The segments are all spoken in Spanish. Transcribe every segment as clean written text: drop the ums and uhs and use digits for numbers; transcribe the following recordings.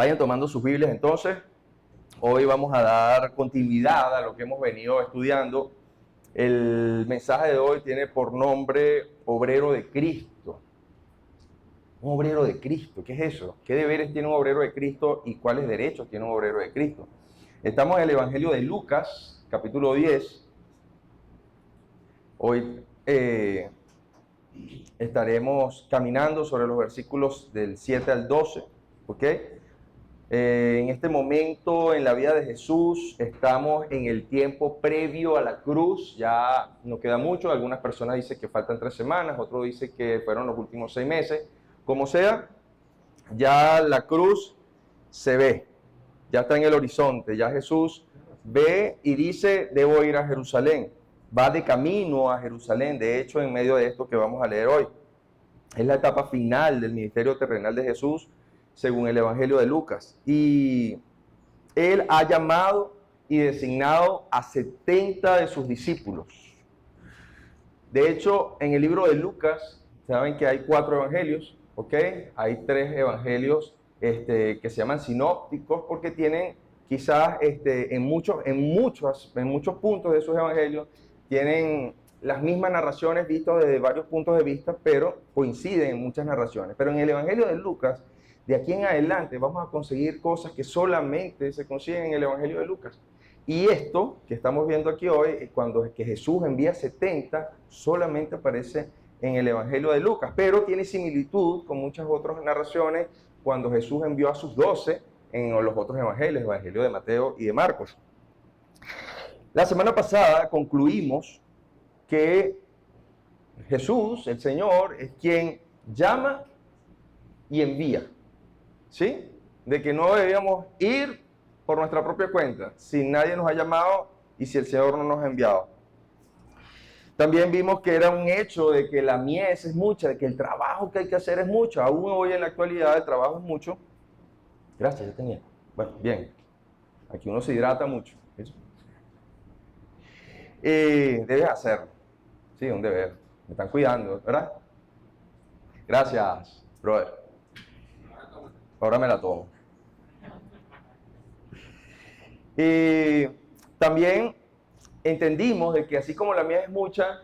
Vayan tomando sus Biblias entonces. Hoy vamos a dar continuidad a lo que hemos venido estudiando. El mensaje de hoy tiene por nombre Obrero de Cristo. Un obrero de Cristo, ¿qué es eso? ¿Qué deberes tiene un obrero de Cristo y cuáles derechos tiene un obrero de Cristo? Estamos en el Evangelio de Lucas, capítulo 10. Hoy estaremos caminando sobre los versículos del 7 al 12, ¿ok? En este momento en la vida de Jesús estamos en el tiempo previo a la cruz, ya no queda mucho, algunas personas dicen que faltan 3 semanas, otros dicen que fueron los últimos 6 meses, como sea, ya la cruz se ve, ya está en el horizonte, ya Jesús ve y dice, debo ir a Jerusalén, va de camino a Jerusalén, de hecho en medio de esto que vamos a leer hoy, es la etapa final del ministerio terrenal de Jesús, según el Evangelio de Lucas. Y él ha llamado y designado a 70 de sus discípulos. De hecho, en el libro de Lucas, saben que hay 4 evangelios, ¿ok? Hay 3 evangelios que se llaman sinópticos porque tienen quizás en muchos puntos de sus evangelios, tienen las mismas narraciones vistas desde varios puntos de vista, pero coinciden en muchas narraciones. Pero en el Evangelio de Lucas, de aquí en adelante vamos a conseguir cosas que solamente se consiguen en el Evangelio de Lucas. Y esto que estamos viendo aquí hoy, cuando que Jesús envía 70, solamente aparece en el Evangelio de Lucas, pero tiene similitud con muchas otras narraciones cuando Jesús envió a sus 12 en los otros evangelios, el Evangelio de Mateo y de Marcos. La semana pasada concluimos que Jesús, el Señor, es quien llama y envía. ¿Sí? De que no debíamos ir por nuestra propia cuenta, si nadie nos ha llamado y si el Señor no nos ha enviado. También vimos que era un hecho de que la mies es mucha, de que el trabajo que hay que hacer es mucho. Aún hoy en la actualidad el trabajo es mucho. Gracias, ya tenía. Bueno, bien. Aquí uno se hidrata mucho. Debes hacerlo. Sí, un deber. Me están cuidando, ¿verdad? Gracias, brother. Ahora me la tomo. También entendimos de que así como la mies es mucha,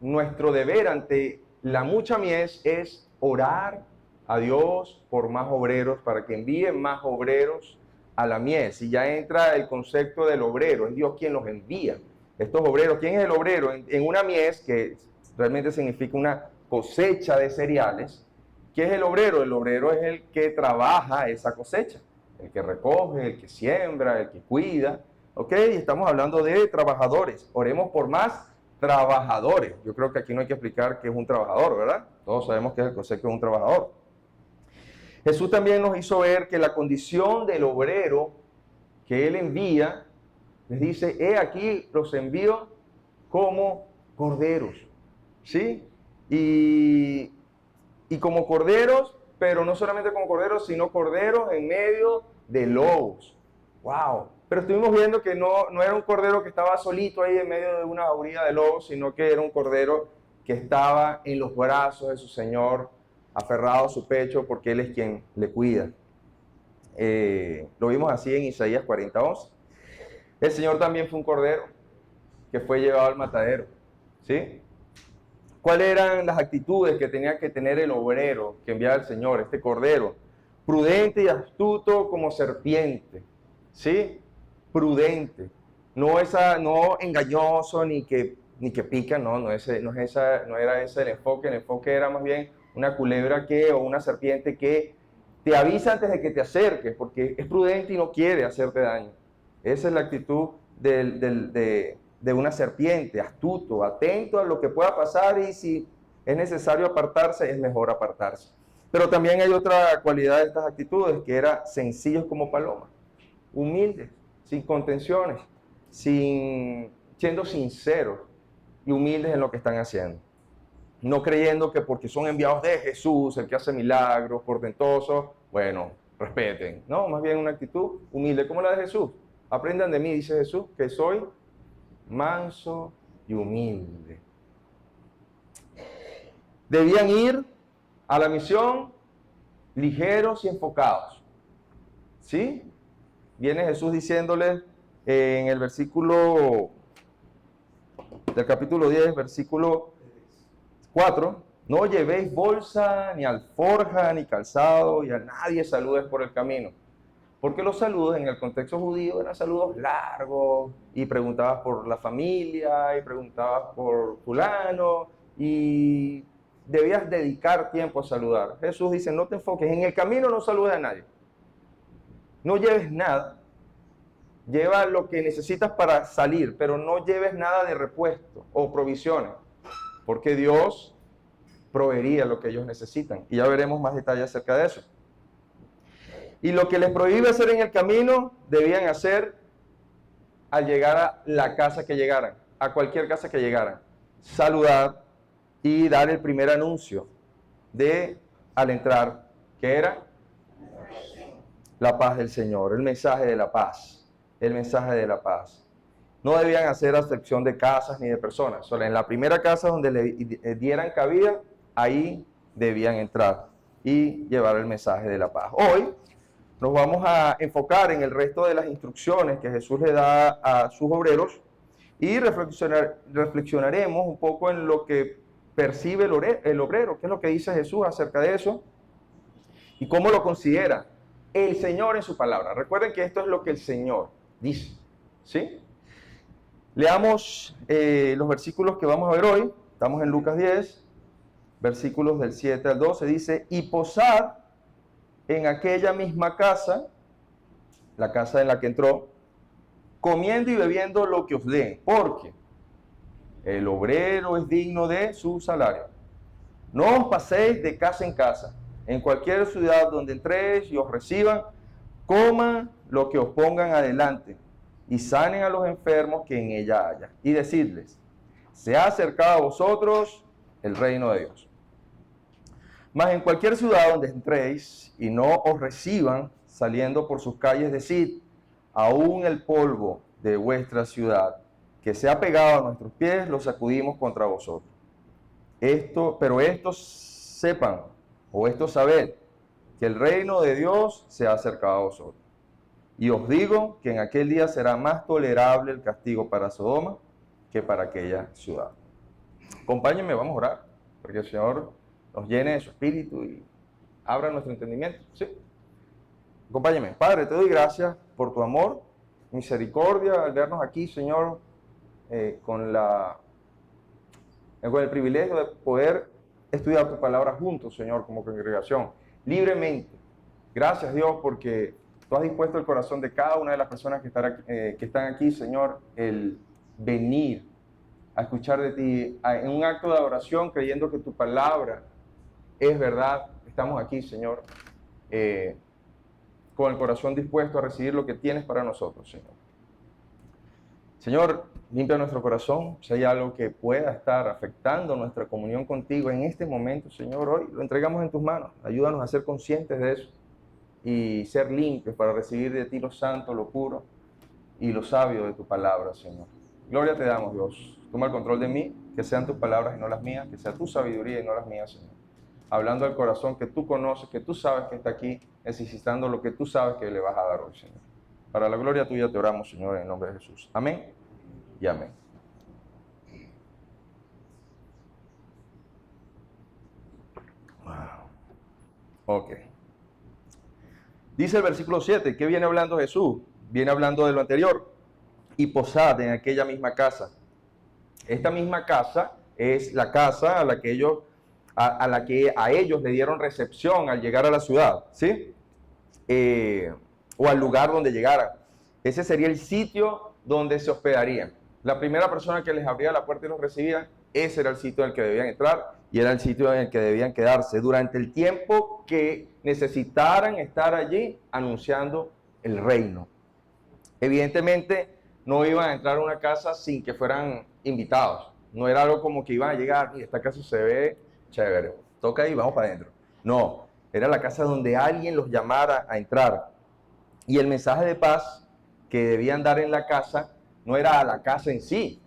nuestro deber ante la mucha mies es orar a Dios por más obreros, para que envíe más obreros a la mies. Y ya entra el concepto del obrero, es Dios quien los envía. Estos obreros, ¿quién es el obrero? En una mies, que realmente significa una cosecha de cereales, ¿qué es el obrero? El obrero es el que trabaja esa cosecha, el que recoge, el que siembra, el que cuida, ¿ok? Estamos hablando de trabajadores. Oremos por más trabajadores. Yo creo que aquí no hay que explicar qué es un trabajador, ¿verdad? Todos sabemos qué es el concepto de un trabajador. Jesús también nos hizo ver que la condición del obrero que Él envía, les dice, he aquí los envío como corderos, ¿sí? Y como corderos, pero no solamente como corderos, sino corderos en medio de lobos. ¡Wow! Pero estuvimos viendo que no era un cordero que estaba solito ahí en medio de una jauría de lobos, sino que era un cordero que estaba en los brazos de su Señor, aferrado a su pecho, porque Él es quien le cuida. Lo vimos así en Isaías 40:11. El Señor también fue un cordero que fue llevado al matadero, ¿sí? ¿Cuáles eran las actitudes que tenía que tener el obrero que enviaba el Señor, este cordero? Prudente y astuto como serpiente, ¿sí? Prudente, no engañoso ni que pica, no era ese el enfoque era más bien una culebra o una serpiente que te avisa antes de que te acerques, porque es prudente y no quiere hacerte daño. Esa es la actitud de una serpiente, astuto, atento a lo que pueda pasar, y si es necesario apartarse, es mejor apartarse. Pero también hay otra cualidad de estas actitudes, que era sencillos como palomas, humildes, sin contenciones, siendo sinceros y humildes en lo que están haciendo. No creyendo que porque son enviados de Jesús, el que hace milagros, portentosos, bueno, respeten. No, más bien una actitud humilde como la de Jesús. Aprendan de mí, dice Jesús, que soy manso y humilde. Debían ir a la misión ligeros y enfocados. ¿sí? Viene Jesús diciéndole en el versículo del capítulo 10, versículo 4, no llevéis bolsa, ni alforja, ni calzado, y a nadie saludes por el camino. Porque los saludos en el contexto judío eran saludos largos, y preguntabas por la familia, y preguntabas por fulano, y debías dedicar tiempo a saludar. Jesús dice, no te enfoques, en el camino no saludes a nadie. No lleves nada. Lleva lo que necesitas para salir, pero no lleves nada de repuesto o provisiones, porque Dios proveería lo que ellos necesitan. Y ya veremos más detalles acerca de eso. Y lo que les prohíbe hacer en el camino, debían hacer al llegar a la casa que llegaran, a cualquier casa que llegaran. Saludar y dar el primer anuncio al entrar, que era la paz del Señor, el mensaje de la paz. El mensaje de la paz. No debían hacer acepción de casas ni de personas. Solo en la primera casa donde le dieran cabida, ahí debían entrar y llevar el mensaje de la paz. Hoy nos vamos a enfocar en el resto de las instrucciones que Jesús le da a sus obreros y reflexionaremos un poco en lo que percibe el obrero, qué es lo que dice Jesús acerca de eso y cómo lo considera el Señor en su palabra. Recuerden que esto es lo que el Señor dice, ¿sí? Leamos los versículos que vamos a ver hoy. Estamos en Lucas 10, versículos del 7 al 12. Dice, y posad en aquella misma casa, la casa en la que entró, comiendo y bebiendo lo que os den, porque el obrero es digno de su salario. No os paséis de casa en casa. En cualquier ciudad donde entréis y os reciban, coman lo que os pongan adelante y sanen a los enfermos que en ella haya. Y decidles, se ha acercado a vosotros el reino de Dios. Mas en cualquier ciudad donde entréis y no os reciban, saliendo por sus calles, decid, aún el polvo de vuestra ciudad que se ha pegado a nuestros pies, lo sacudimos contra vosotros. Pero estos sepan, o esto sabed, que el reino de Dios se ha acercado a vosotros. Y os digo que en aquel día será más tolerable el castigo para Sodoma que para aquella ciudad. Acompáñenme, vamos a orar, porque el Señor nos llene de su espíritu y abra nuestro entendimiento. ¿Sí? Acompáñenme. Padre, te doy gracias por tu amor, misericordia, al vernos aquí, Señor, con el privilegio de poder estudiar tu palabra juntos, Señor, como congregación, libremente. Gracias, Dios, porque tú has dispuesto el corazón de cada una de las personas que están aquí, Señor, el venir a escuchar de ti en un acto de adoración, creyendo que tu palabra es verdad. Estamos aquí, Señor, con el corazón dispuesto a recibir lo que tienes para nosotros, Señor. Señor, limpia nuestro corazón. Si hay algo que pueda estar afectando nuestra comunión contigo en este momento, Señor, hoy lo entregamos en tus manos. Ayúdanos a ser conscientes de eso y ser limpios para recibir de ti lo santo, lo puro y lo sabio de tu palabra, Señor. Gloria te damos, Dios. Toma el control de mí, que sean tus palabras y no las mías, que sea tu sabiduría y no las mías, Señor. Hablando al corazón que tú conoces, que tú sabes que está aquí, necesitando lo que tú sabes que le vas a dar hoy, Señor. Para la gloria tuya te oramos, Señor, en el nombre de Jesús. Amén y amén. Ok. Dice el versículo 7, ¿qué viene hablando Jesús? Viene hablando de lo anterior. Y posad en aquella misma casa. Esta misma casa es la casa a la que a ellos le dieron recepción al llegar a la ciudad, ¿sí? O al lugar donde llegaran. Ese sería el sitio donde se hospedarían. La primera persona que les abría la puerta y los recibía, ese era el sitio en el que debían entrar y era el sitio en el que debían quedarse durante el tiempo que necesitaran estar allí anunciando el reino. Evidentemente, no iban a entrar a una casa sin que fueran invitados. No era algo como que iban a llegar, y esta casa se ve chévere, toca ahí, vamos para adentro. No, era la casa donde alguien los llamara a entrar. Y el mensaje de paz que debían dar en la casa no era a la casa en sí,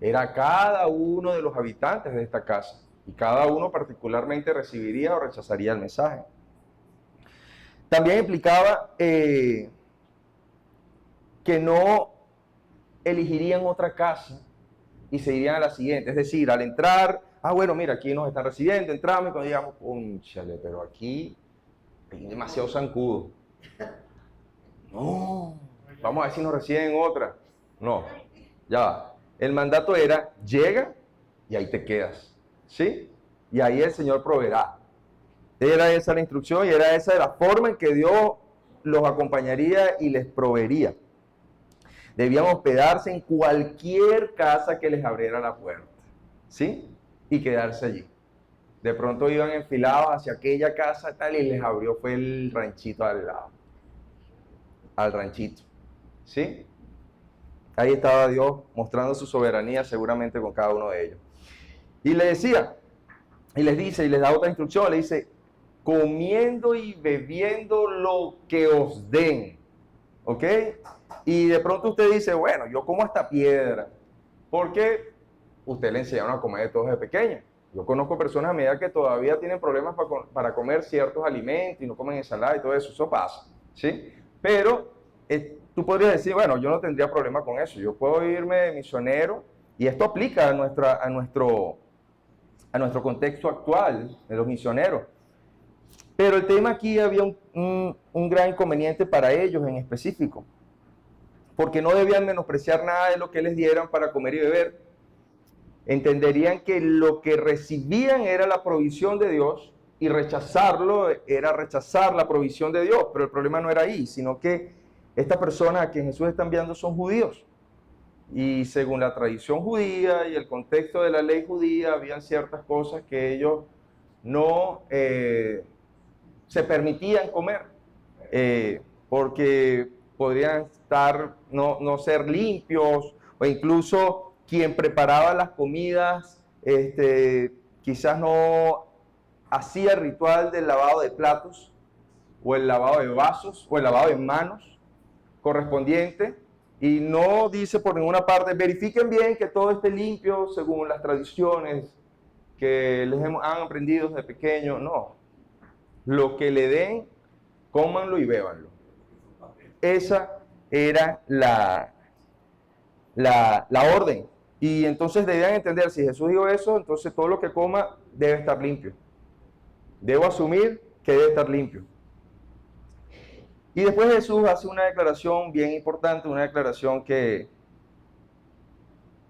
era a cada uno de los habitantes de esta casa. Y cada uno particularmente recibiría o rechazaría el mensaje. También implicaba que no elegirían otra casa y se irían a la siguiente. Es decir, al entrar, bueno, mira, aquí nos están recibiendo, entramos y cuando digamos, cónchale, pero aquí hay demasiado zancudo. No, vamos a ver si nos reciben en otra. No, ya va. El mandato era, llega y ahí te quedas, ¿sí? Y ahí el Señor proveerá. Era esa la instrucción y era esa la forma en que Dios los acompañaría y les proveería. Debían hospedarse en cualquier casa que les abriera la puerta, ¿sí? Y quedarse allí. De pronto iban enfilados hacia aquella casa tal y les abrió fue el ranchito al lado. Al ranchito, ¿sí? Ahí estaba Dios mostrando su soberanía seguramente con cada uno de ellos. Y le decía, y les dice, y les da otra instrucción, le dice, comiendo y bebiendo lo que os den, ¿ok? Y de pronto usted dice, bueno, yo como esta piedra, porque usted le enseñaron a comer de todo desde pequeño. Yo conozco personas a medida que todavía tienen problemas para comer ciertos alimentos y no comen ensalada y todo eso, eso pasa, ¿sí? Pero tú podrías decir, bueno, yo no tendría problema con eso, yo puedo irme de misionero y esto aplica a nuestro contexto actual de los misioneros. Pero el tema aquí había un gran inconveniente para ellos en específico, porque no debían menospreciar nada de lo que les dieran para comer y beber. Entenderían que lo que recibían era la provisión de Dios y rechazarlo era rechazar la provisión de Dios, pero el problema no era ahí, sino que estas personas a quien Jesús está enviando son judíos. Y según la tradición judía y el contexto de la ley judía, habían ciertas cosas que ellos no se permitían comer, porque podrían no ser limpios, o incluso quien preparaba las comidas quizás no hacía el ritual del lavado de platos, o el lavado de vasos, o el lavado de manos correspondiente, y no dice por ninguna parte, verifiquen bien que todo esté limpio según las tradiciones que han aprendido desde pequeño. No, lo que le den, cómanlo y bébanlo. Esa era la orden. Y entonces debían entender, si Jesús dijo eso, entonces todo lo que coma debe estar limpio. Debo asumir que debe estar limpio. Y después Jesús hace una declaración bien importante, una declaración que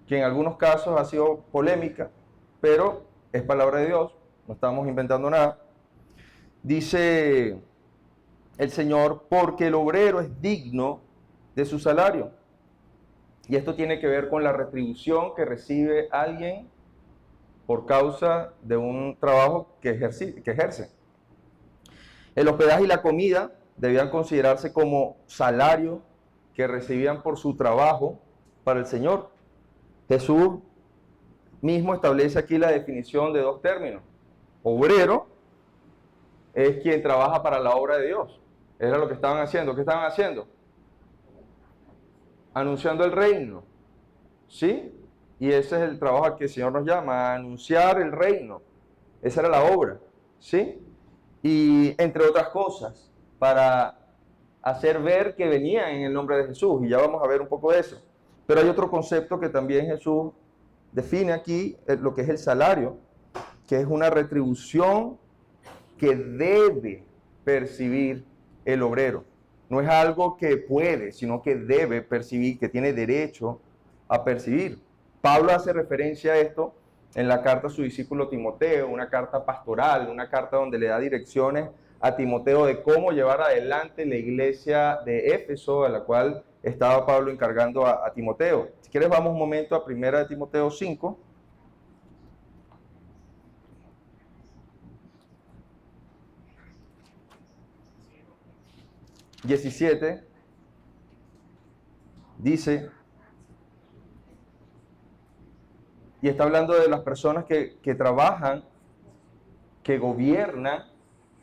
en algunos casos ha sido polémica, pero es palabra de Dios, no estamos inventando nada. Dice el Señor, porque el obrero es digno de su salario. Y esto tiene que ver con la retribución que recibe alguien por causa de un trabajo que ejerce. El hospedaje y la comida debían considerarse como salario que recibían por su trabajo para el Señor. Jesús mismo establece aquí la definición de dos términos. Obrero es quien trabaja para la obra de Dios. Era lo que estaban haciendo. ¿Qué estaban haciendo? Anunciando el reino, ¿sí? Y ese es el trabajo al que el Señor nos llama, a anunciar el reino. Esa era la obra, ¿sí? Y entre otras cosas, para hacer ver que venían en el nombre de Jesús, y ya vamos a ver un poco de eso. Pero hay otro concepto que también Jesús define aquí, lo que es el salario, que es una retribución que debe percibir el obrero. No es algo que puede, sino que debe percibir, que tiene derecho a percibir. Pablo hace referencia a esto en la carta a su discípulo Timoteo, una carta pastoral, una carta donde le da direcciones a Timoteo de cómo llevar adelante la iglesia de Éfeso, a la cual estaba Pablo encargando a Timoteo. Si quieres vamos un momento a 1 de Timoteo 5. ...17... dice, y está hablando de las personas que trabajan, que gobiernan,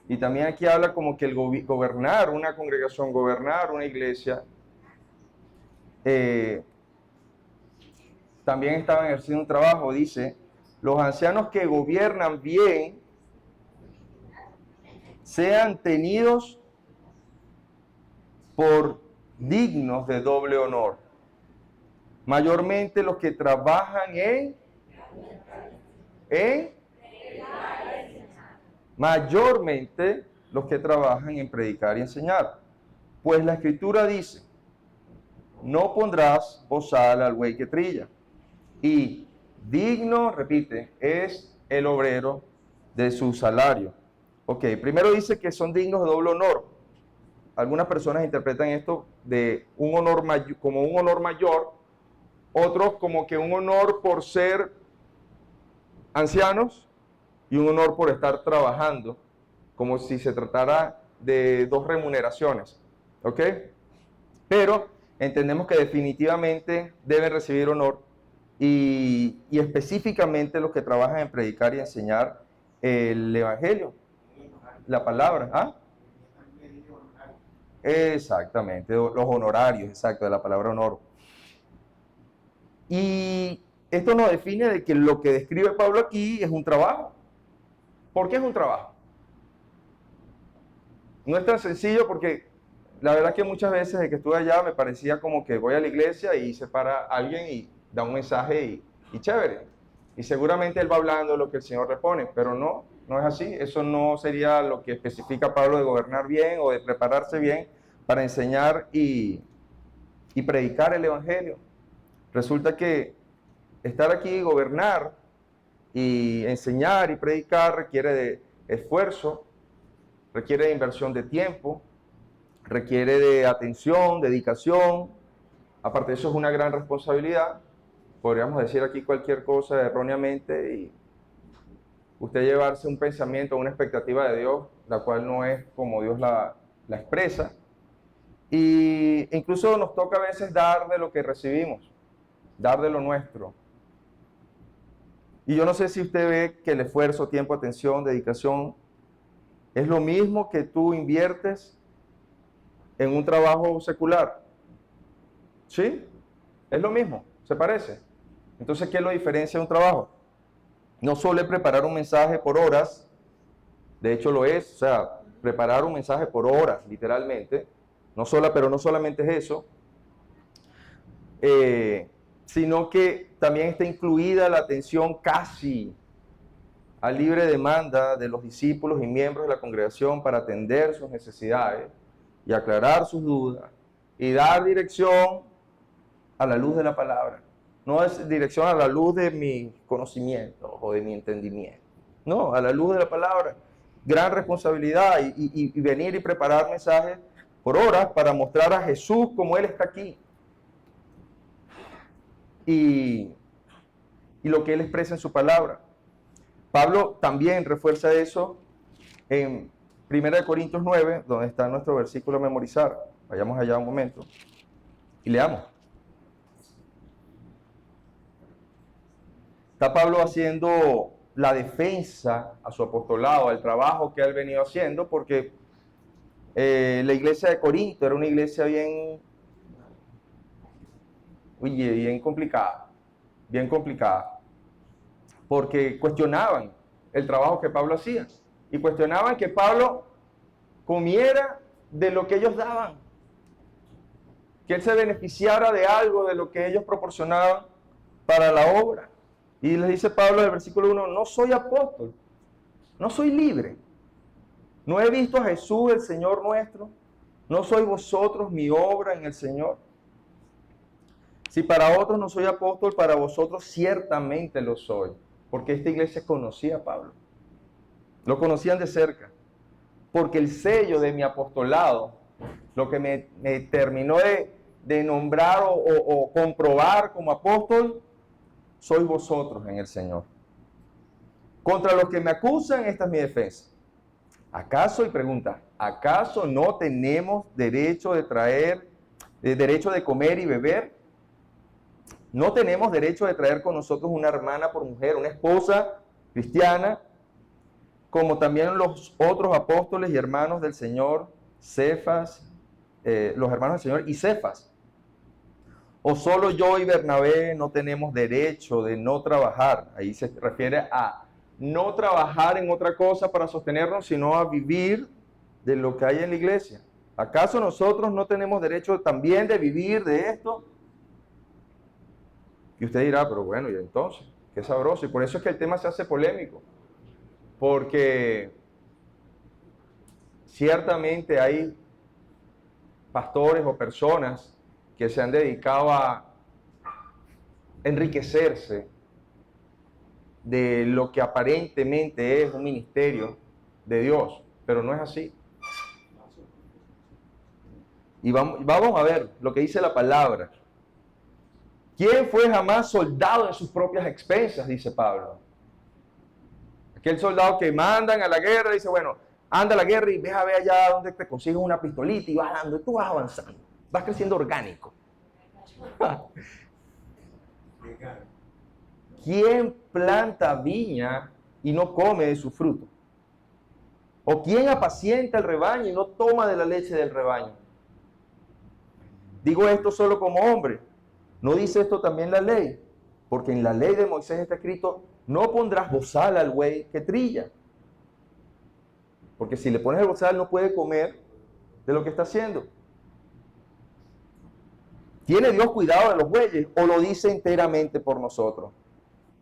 y también aquí habla como que el gobernar una congregación, gobernar una iglesia, también estaban ejerciendo un trabajo. Dice, los ancianos que gobiernan bien sean tenidos por dignos de doble honor, mayormente los que trabajan mayormente los que trabajan en predicar y enseñar. Pues la Escritura dice, no pondrás bozal al buey que trilla, y digno, repite, es el obrero de su salario. Ok, primero dice que son dignos de doble honor. Algunas personas interpretan esto de un honor como un honor mayor, otros como que un honor por ser ancianos y un honor por estar trabajando, como si se tratara de dos remuneraciones, ¿ok? Pero entendemos que definitivamente deben recibir honor y específicamente los que trabajan en predicar y enseñar el Evangelio, la palabra, ¿ah? Exactamente, los honorarios, exacto, de la palabra honor. Y esto nos define de que lo que describe Pablo aquí es un trabajo. ¿Por qué es un trabajo? No es tan sencillo porque la verdad que muchas veces de que estuve allá me parecía como que voy a la iglesia y se para alguien y da un mensaje y chévere. Y seguramente él va hablando de lo que el Señor le pone, pero no es así. Eso no sería lo que especifica Pablo de gobernar bien o de prepararse bien para enseñar y predicar el Evangelio. Resulta que estar aquí, gobernar y enseñar y predicar requiere de esfuerzo, requiere de inversión de tiempo, requiere de atención, dedicación. Aparte de eso es una gran responsabilidad. Podríamos decir aquí cualquier cosa erróneamente y usted llevarse un pensamiento, una expectativa de Dios, la cual no es como Dios la expresa. Y incluso nos toca a veces dar de lo que recibimos, dar de lo nuestro. Y yo no sé si usted ve que el esfuerzo, tiempo, atención, dedicación es lo mismo que tú inviertes en un trabajo secular. ¿Sí? Es lo mismo, se parece. Entonces, ¿qué lo diferencia de un trabajo? No solo es preparar un mensaje por horas, de hecho lo es, o sea, preparar un mensaje por horas, literalmente, pero no solamente es eso, sino que también está incluida la atención casi a libre demanda de los discípulos y miembros de la congregación para atender sus necesidades y aclarar sus dudas y dar dirección a la luz de la palabra. No es dirección a la luz de mi conocimiento o de mi entendimiento. No, a la luz de la palabra. Gran responsabilidad y venir y preparar mensajes por horas para mostrar a Jesús como Él está aquí. Y lo que Él expresa en su palabra. Pablo también refuerza eso en 1 Corintios 9, donde está nuestro versículo a memorizar. Vayamos allá un momento y leamos. Está Pablo haciendo la defensa a su apostolado, al trabajo que él venido haciendo, porque la iglesia de Corinto era una iglesia bien complicada, porque cuestionaban el trabajo que Pablo hacía y cuestionaban que Pablo comiera de lo que ellos daban, que él se beneficiara de algo de lo que ellos proporcionaban para la obra. Y les dice Pablo en el versículo 1, no soy apóstol, no soy libre, no he visto a Jesús el Señor nuestro, no sois vosotros mi obra en el Señor. Si para otros no soy apóstol, para vosotros ciertamente lo soy, porque esta iglesia conocía a Pablo, lo conocían de cerca, porque el sello de mi apostolado, lo que me terminó de nombrar o comprobar como apóstol, sois vosotros en el Señor. Contra los que me acusan, esta es mi defensa. ¿Acaso, y pregunta, acaso no tenemos derecho de comer y beber? ¿No tenemos derecho de traer con nosotros una hermana por mujer, una esposa cristiana, como también los otros apóstoles y hermanos del Señor, los hermanos del Señor y Cefas? ¿O solo yo y Bernabé no tenemos derecho de no trabajar? Ahí se refiere a no trabajar en otra cosa para sostenernos, sino a vivir de lo que hay en la iglesia. ¿Acaso nosotros no tenemos derecho también de vivir de esto? Y usted dirá, pero bueno, y entonces, qué sabroso. Y por eso es que el tema se hace polémico. Porque ciertamente hay pastores o personas que se han dedicado a enriquecerse de lo que aparentemente es un ministerio de Dios, pero no es así. Y vamos a ver lo que dice la palabra. ¿Quién fue jamás soldado en sus propias expensas? Dice Pablo. Aquel soldado que mandan a la guerra dice, bueno, anda a la guerra y ve a ver allá donde te consigues una pistolita y vas dando, tú vas avanzando, vas creciendo orgánico. ¿Quién planta viña y no come de su fruto? ¿O quién apacienta el rebaño y no toma de la leche del rebaño? Digo esto solo como hombre. ¿No dice esto también la ley? Porque en la ley de Moisés está escrito, no pondrás bozal al buey que trilla. Porque si le pones el bozal no puede comer de lo que está haciendo. ¿Tiene Dios cuidado de los bueyes o lo dice enteramente por nosotros?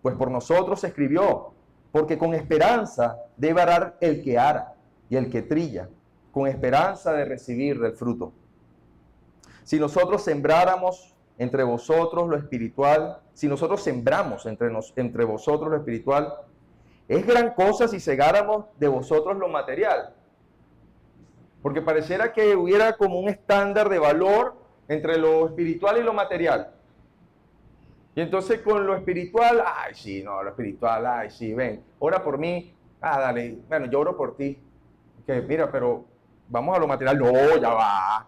Pues por nosotros se escribió, porque con esperanza debe arar el que ara y el que trilla, con esperanza de recibir del fruto. Si nosotros sembráramos entre vosotros lo espiritual, si nosotros sembramos entre vosotros lo espiritual, es gran cosa si segáramos de vosotros lo material. Porque pareciera que hubiera como un estándar de valor entre lo espiritual y lo material. Y entonces con lo espiritual, ay, sí, no, lo espiritual, ay, sí, ven, ora por mí, dale, bueno, yo oro por ti. Que mira, pero vamos a lo material, no, ya va.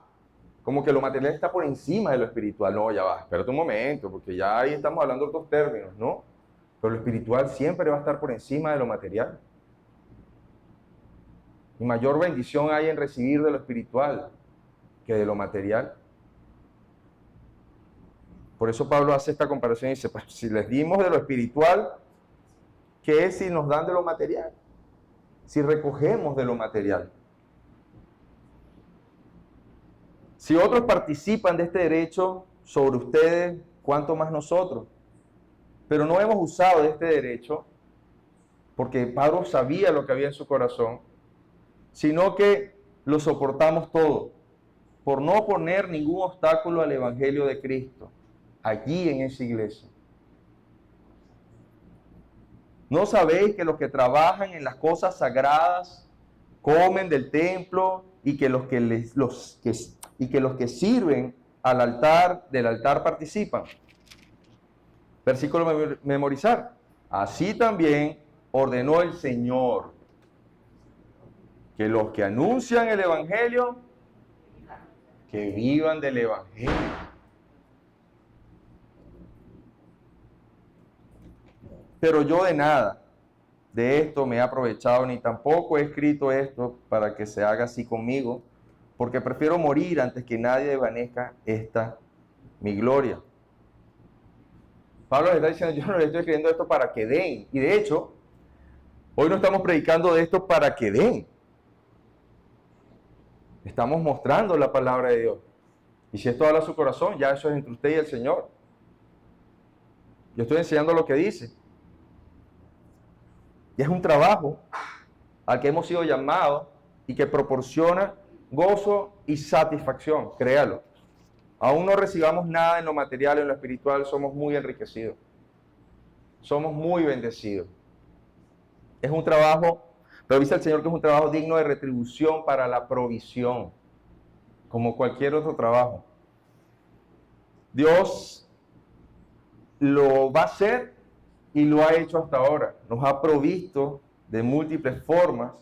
Como que lo material está por encima de lo espiritual, no, ya va, espérate un momento, porque ya ahí estamos hablando de otros términos, ¿no? Pero lo espiritual siempre va a estar por encima de lo material. Y mayor bendición hay en recibir de lo espiritual que de lo material. Por eso Pablo hace esta comparación y dice, pues si les dimos de lo espiritual, ¿qué es si nos dan de lo material? Si recogemos de lo material. Si otros participan de este derecho sobre ustedes, ¿cuánto más nosotros? Pero no hemos usado de este derecho, porque Pablo sabía lo que había en su corazón, sino que lo soportamos todo, por no poner ningún obstáculo al Evangelio de Cristo, allí en esa iglesia. ¿No sabéis que los que trabajan en las cosas sagradas comen del templo y que los que sirven al altar, del altar participan? Versículo memorizar. Así también ordenó el Señor que los que anuncian el Evangelio, que vivan del Evangelio. Pero yo de nada de esto me he aprovechado, ni tampoco he escrito esto para que se haga así conmigo, porque prefiero morir antes que nadie desvanezca esta mi gloria. Pablo le está diciendo, yo no le estoy escribiendo esto para que den. Y de hecho, hoy no estamos predicando de esto para que den. Estamos mostrando la palabra de Dios. Y si esto habla a su corazón, ya eso es entre usted y el Señor. Yo estoy enseñando lo que dice. Y es un trabajo al que hemos sido llamados y que proporciona gozo y satisfacción, créalo. Aún no recibamos nada en lo material, en lo espiritual, somos muy enriquecidos. Somos muy bendecidos. Es un trabajo, pero dice el Señor que es un trabajo digno de retribución para la provisión, como cualquier otro trabajo. Dios lo va a hacer y lo ha hecho hasta ahora. Nos ha provisto de múltiples formas,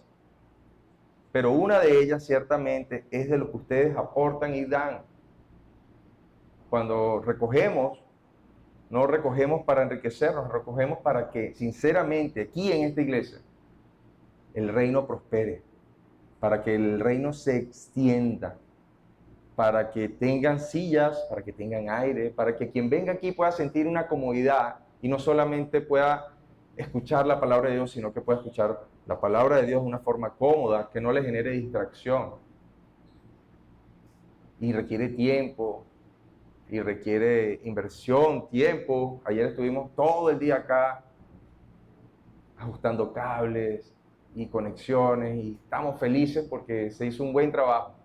pero una de ellas ciertamente es de lo que ustedes aportan y dan. Cuando recogemos, no recogemos para enriquecernos, recogemos para que sinceramente aquí en esta iglesia el reino prospere, para que el reino se extienda, para que tengan sillas, para que tengan aire, para que quien venga aquí pueda sentir una comodidad y no solamente pueda escuchar la palabra de Dios, sino que pueda escuchar la palabra de Dios de una forma cómoda, que no le genere distracción. y requiere tiempo, y requiere inversión, tiempo. Ayer estuvimos todo el día acá ajustando cables y conexiones y estamos felices porque se hizo un buen trabajo.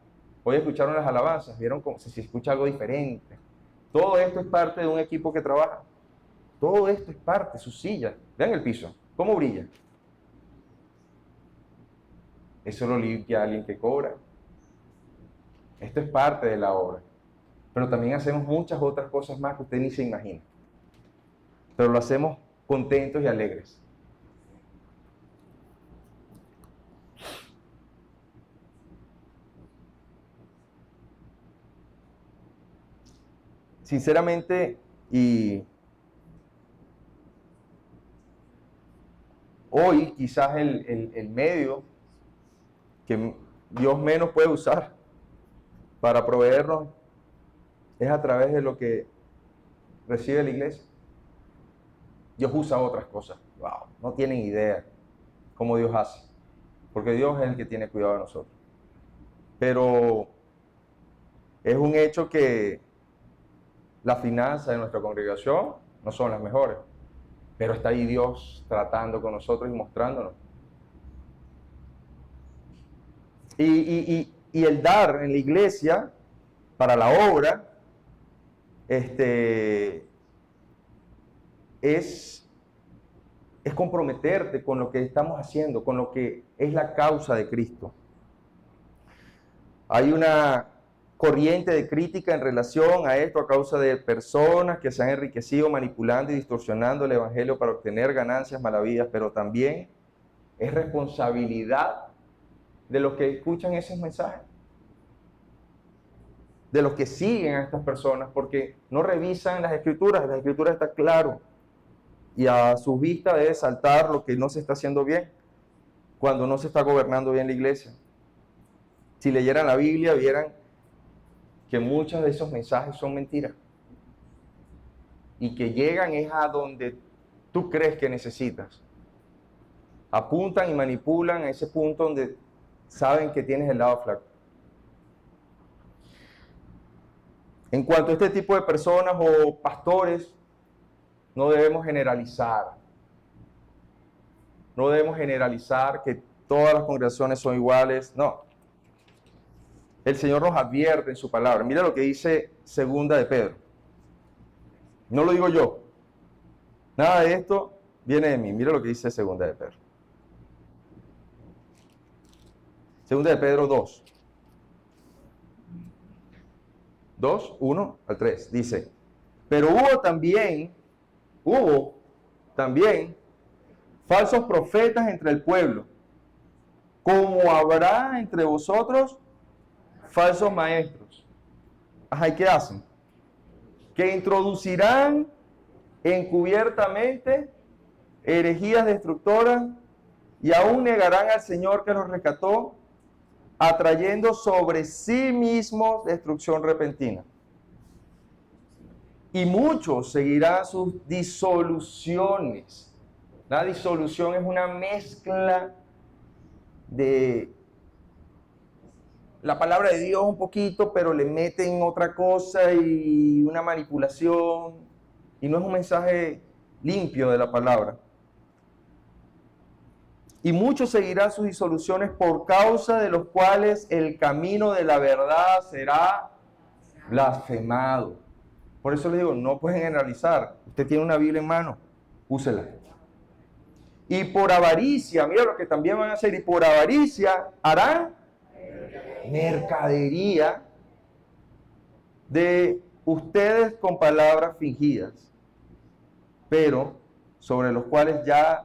Hoy escucharon las alabanzas, vieron como si se escucha algo diferente. Todo esto es parte de un equipo que trabaja. Todo esto es parte, su silla. Vean el piso, cómo brilla. Eso lo limpia alguien que cobra. Esto es parte de la obra. Pero también hacemos muchas otras cosas más que usted ni se imagina. Pero lo hacemos contentos y alegres. Sinceramente, y hoy quizás el medio que Dios menos puede usar para proveernos es a través de lo que recibe la iglesia. Dios usa otras cosas. Wow, no tienen idea cómo Dios hace, porque Dios es el que tiene cuidado de nosotros. Pero es un hecho que las finanzas de nuestra congregación no son las mejores, pero está ahí Dios tratando con nosotros y mostrándonos. Y el dar en la iglesia para la obra es comprometerte con lo que estamos haciendo, con lo que es la causa de Cristo. Hay una corriente de crítica en relación a esto a causa de personas que se han enriquecido manipulando y distorsionando el evangelio para obtener ganancias malavidas, pero también es responsabilidad de los que escuchan esos mensajes, de los que siguen a estas personas, porque no revisan las escrituras está claro, y a su vista debe saltar lo que no se está haciendo bien, cuando no se está gobernando bien la iglesia. Si leyeran la Biblia, vieran que muchos de esos mensajes son mentiras y que llegan es a donde tú crees que necesitas. Apuntan y manipulan a ese punto donde saben que tienes el lado flaco. En cuanto a este tipo de personas o pastores, no debemos generalizar. No debemos generalizar que todas las congregaciones son iguales. No. El Señor nos advierte en su palabra. Mira lo que dice Segunda de Pedro. No lo digo yo. Nada de esto viene de mí. Mira lo que dice Segunda de Pedro. Segunda de Pedro 2. 2, 1 al 3. Dice, pero hubo también falsos profetas entre el pueblo, como habrá entre vosotros falsos maestros. Ajá, ¿y qué hacen? Que introducirán encubiertamente herejías destructoras y aún negarán al Señor que los rescató, atrayendo sobre sí mismos destrucción repentina. Y muchos seguirán sus disoluciones. La disolución es una mezcla de la palabra de Dios un poquito, pero le meten otra cosa y una manipulación. Y no es un mensaje limpio de la palabra. Y muchos seguirán sus disoluciones por causa de los cuales el camino de la verdad será blasfemado. Por eso les digo, no pueden generalizar. Usted tiene una Biblia en mano, úsela. Y por avaricia, mira lo que también van a hacer, y por avaricia harán mercadería de ustedes con palabras fingidas, pero sobre los cuales ya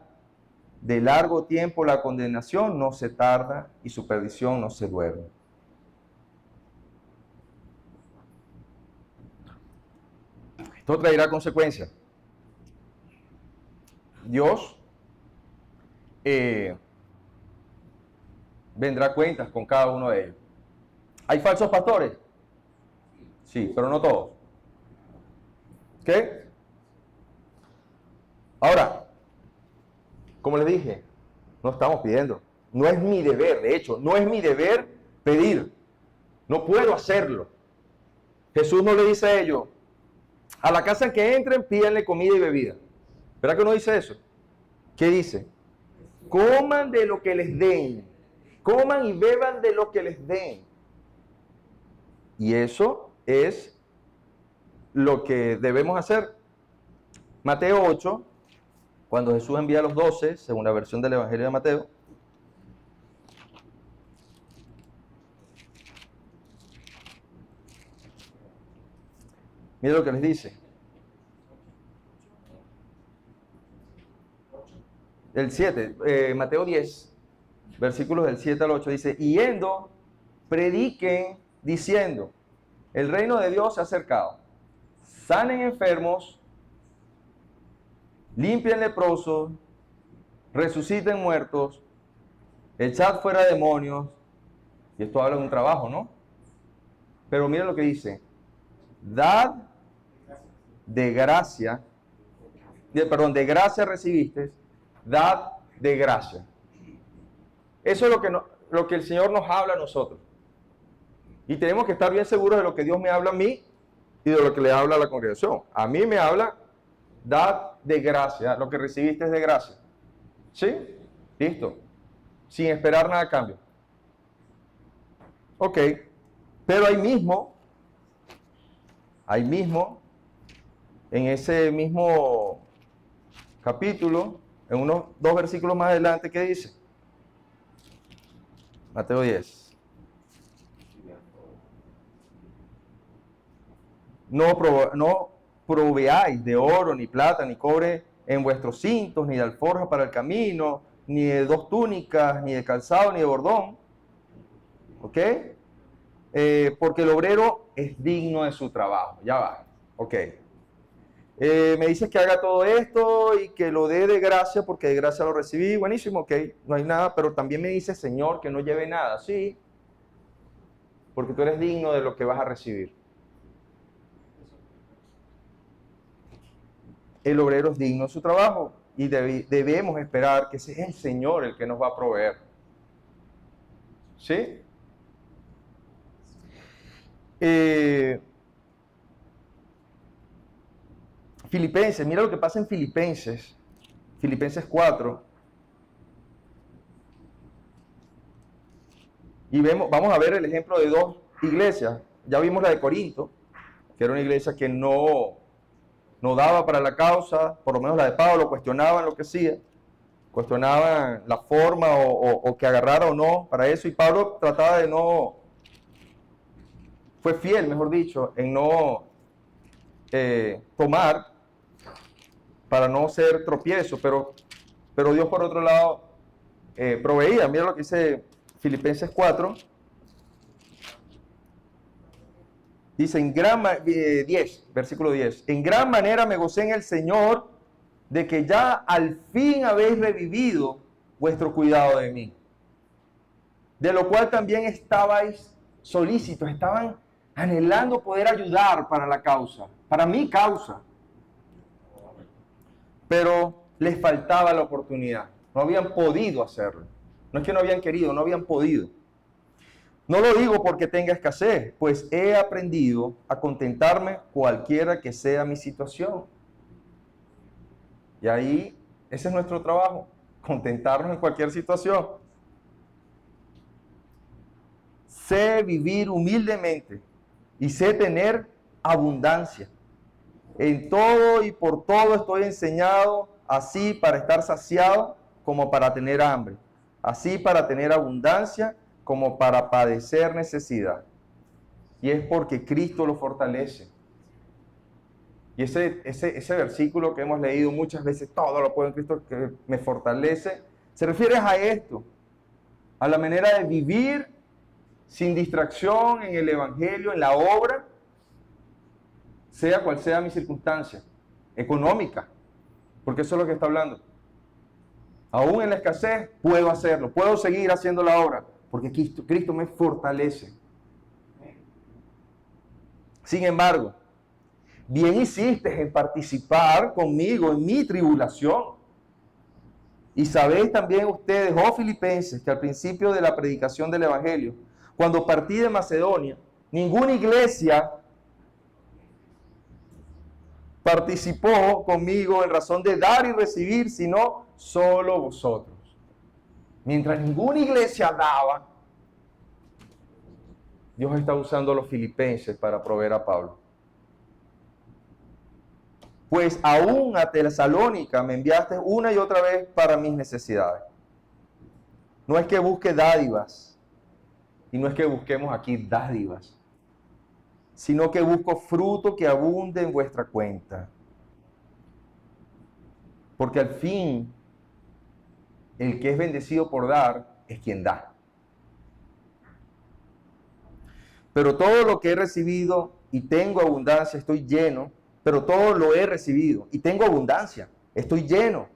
de largo tiempo la condenación no se tarda y su perdición no se duerme. Esto traerá consecuencias. Dios vendrá cuentas con cada uno de ellos. ¿Hay falsos pastores? Sí, pero no todos. ¿Ok? Ahora, como les dije, no estamos pidiendo. No es mi deber, de hecho, no es mi deber pedir. No puedo hacerlo. Jesús no le dice a ellos, a la casa en que entren, pídanle comida y bebida. ¿Verdad que no dice eso? ¿Qué dice? Coman de lo que les den. Coman y beban de lo que les den. Y eso es lo que debemos hacer. Mateo 8, cuando Jesús envía a los 12, según la versión del Evangelio de Mateo. Mira lo que les dice. El 7, Mateo 10, versículos del 7 al 8, dice, y yendo, prediquen diciendo, el reino de Dios se ha acercado, sanen enfermos, limpien leprosos, resuciten muertos, echad fuera demonios, y esto habla de un trabajo, ¿no? Pero miren lo que dice, dad de gracia, de gracia recibiste, dad de gracia. Eso es lo que el Señor nos habla a nosotros. Y tenemos que estar bien seguros de lo que Dios me habla a mí y de lo que le habla a la congregación. A mí me habla, dad de gracia, lo que recibiste es de gracia. ¿Sí? Listo. Sin esperar nada a cambio. Ok. Pero ahí mismo, en ese mismo capítulo, en unos 2 versículos más adelante, ¿qué dice? Mateo 10. No proveáis de oro, ni plata, ni cobre en vuestros cintos, ni de alforja para el camino, ni de 2 túnicas, ni de calzado, ni de bordón. ¿Ok? Porque el obrero es digno de su trabajo. Ya va. Ok. Me dices que haga todo esto y que lo dé de gracia, porque de gracia lo recibí. Buenísimo, ok. No hay nada, pero también me dice, Señor, que no lleve nada. Sí. Porque tú eres digno de lo que vas a recibir. El obrero es digno de su trabajo y debemos esperar que sea el Señor el que nos va a proveer. ¿Sí? Filipenses, mira lo que pasa en Filipenses 4. Y vamos a ver el ejemplo de 2 iglesias. Ya vimos la de Corinto, que era una iglesia que no daba para la causa, por lo menos la de Pablo, cuestionaban lo que hacía, cuestionaban la forma o que agarrara o no para eso, y Pablo trataba de fue fiel, mejor dicho, en no tomar para no ser tropiezo, pero Dios por otro lado proveía. Mira lo que dice Filipenses 4. Dice, 10, versículo 10, en gran manera me gocé en el Señor de que ya al fin habéis revivido vuestro cuidado de mí, de lo cual también estabais solícitos, estaban anhelando poder ayudar para la causa, para mi causa, pero les faltaba la oportunidad, no habían podido hacerlo, no es que no habían querido, no habían podido. No lo digo porque tenga escasez, pues he aprendido a contentarme cualquiera que sea mi situación. Y ahí, ese es nuestro trabajo, contentarnos en cualquier situación. Sé vivir humildemente y sé tener abundancia. En todo y por todo estoy enseñado, así para estar saciado como para tener hambre, así para tener abundancia como para padecer necesidad. Y es porque Cristo lo fortalece. Y ese versículo que hemos leído muchas veces, todo lo puedo en Cristo que me fortalece, se refiere a esto, a la manera de vivir sin distracción en el Evangelio, en la obra, sea cual sea mi circunstancia económica, porque eso es lo que está hablando. Aún en la escasez puedo hacerlo, puedo seguir haciendo la obra, porque Cristo me fortalece. Sin embargo, bien hiciste en participar conmigo en mi tribulación. Y sabéis también ustedes, oh filipenses, que al principio de la predicación del Evangelio, cuando partí de Macedonia, ninguna iglesia participó conmigo en razón de dar y recibir, sino solo vosotros. Mientras ninguna iglesia daba, Dios está usando a los filipenses para proveer a Pablo. Pues aún a Tesalónica me enviaste una y otra vez para mis necesidades. No es que busque dádivas, y no es que busquemos aquí dádivas, sino que busco fruto que abunde en vuestra cuenta. Porque al fin, el que es bendecido por dar es quien da. Pero todo lo que he recibido y tengo abundancia, estoy lleno, pero todo lo he recibido y tengo abundancia, estoy lleno,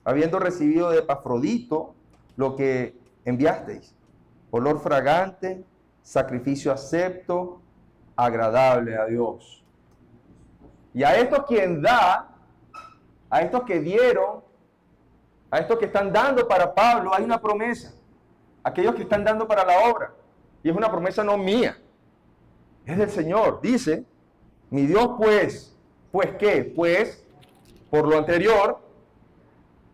habiendo recibido de Epafrodito lo que enviasteis, olor fragante, sacrificio acepto, agradable a Dios. Y a estos quien da, a estos que dieron, a estos que están dando para Pablo, hay una promesa. Aquellos que están dando para la obra. Y es una promesa no mía, es del Señor. Dice, mi Dios ¿pues qué? Pues, por lo anterior,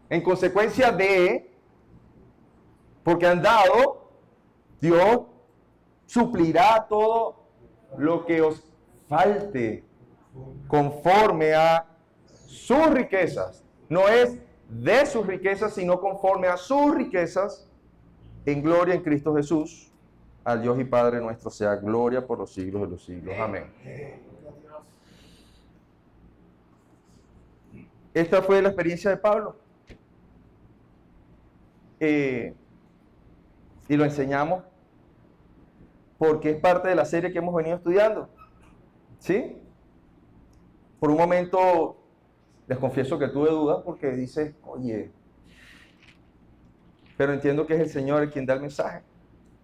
en consecuencia de, porque han dado, Dios suplirá todo lo que os falte conforme a sus riquezas. No es de sus riquezas, sino conforme a sus riquezas en gloria en Cristo Jesús. Al Dios y Padre nuestro sea gloria por los siglos de los siglos. Amén. Esta fue la experiencia de Pablo. Y lo enseñamos porque es parte de la serie que hemos venido estudiando. ¿Sí? Por un momento les confieso que tuve dudas porque dices, oye, pero entiendo que es el Señor el quien da el mensaje.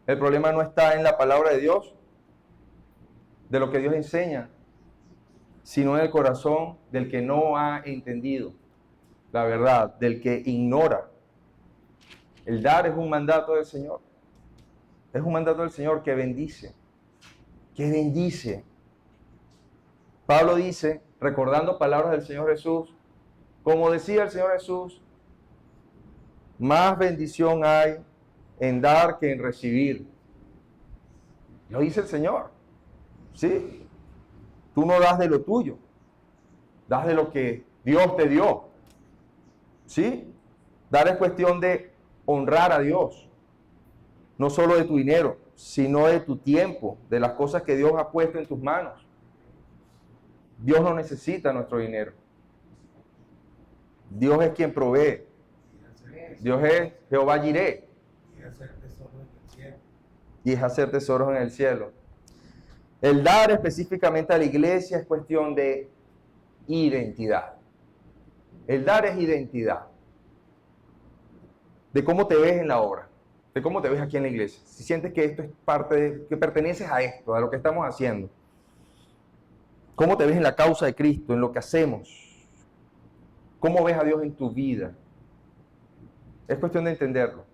El problema no está en la palabra de Dios, de lo que Dios enseña, sino en el corazón del que no ha entendido la verdad, del que ignora. El dar es un mandato del Señor. Es un mandato del Señor que bendice. Que bendice. Pablo dice, recordando palabras del Señor Jesús, como decía el Señor Jesús, más bendición hay en dar que en recibir. Lo dice el Señor. ¿Sí? Tú no das de lo tuyo, das de lo que Dios te dio. ¿Sí? Dar es cuestión de honrar a Dios. No solo de tu dinero, sino de tu tiempo, de las cosas que Dios ha puesto en tus manos. Dios no necesita nuestro dinero. Dios es quien provee. Dios es Jehová Jireh. Y es hacer tesoros en el cielo. El dar específicamente a la iglesia es cuestión de identidad. El dar es identidad. De cómo te ves en la obra. De cómo te ves aquí en la iglesia. Si sientes que esto es parte de, que perteneces a esto, a lo que estamos haciendo. Cómo te ves en la causa de Cristo, en lo que hacemos. Cómo ves a Dios en tu vida. Es cuestión de entenderlo.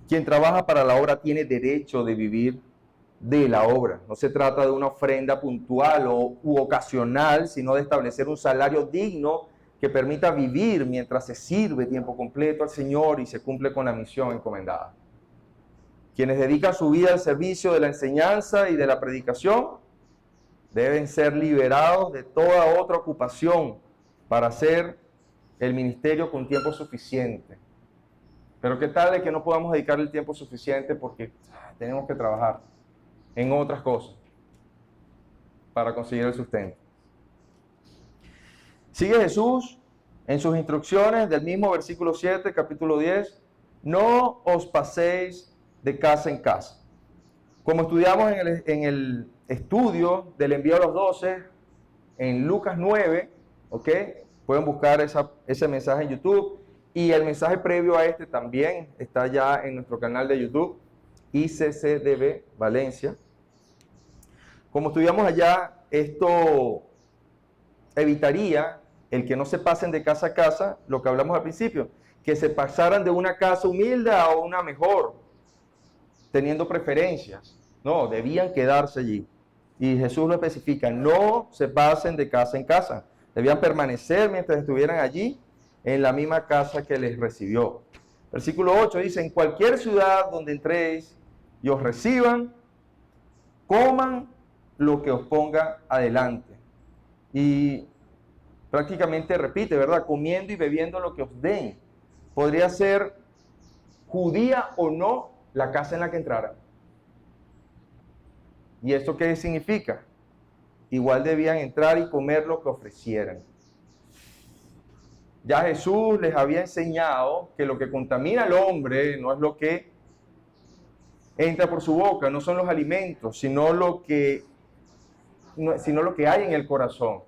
Quien trabaja para la obra tiene derecho de vivir de la obra. No se trata de una ofrenda puntual u ocasional, sino de establecer un salario digno que permita vivir mientras se sirve tiempo completo al Señor y se cumple con la misión encomendada. Quienes dedican su vida al servicio de la enseñanza y de la predicación deben ser liberados de toda otra ocupación para hacer el ministerio con tiempo suficiente. Pero ¿qué tal de que no podamos dedicar el tiempo suficiente porque tenemos que trabajar en otras cosas para conseguir el sustento? Sigue Jesús en sus instrucciones del mismo versículo 7, capítulo 10. No os paséis de casa en casa. Como estudiamos en el estudio del envío a los 12, en Lucas 9, ¿ok? Pueden buscar ese mensaje en YouTube. Y el mensaje previo a este también está ya en nuestro canal de YouTube, ICCDB Valencia. Como estudiamos allá, esto evitaría el que no se pasen de casa a casa, lo que hablamos al principio, que se pasaran de una casa humilde a una mejor, teniendo preferencias. No, debían quedarse allí Y Jesús lo especifica, no se pasen de casa en casa. Debían permanecer mientras estuvieran allí en la misma casa que les recibió. Versículo 8 dice, en cualquier ciudad donde entréis y os reciban, coman lo que os ponga adelante. Y prácticamente repite, ¿verdad? Comiendo y bebiendo lo que os den. Podría ser judía o no la casa en la que entraran. ¿Y esto qué significa? Igual debían entrar y comer lo que ofrecieran. Ya Jesús les había enseñado que lo que contamina al hombre no es lo que entra por su boca, no son los alimentos, sino lo que hay en el corazón.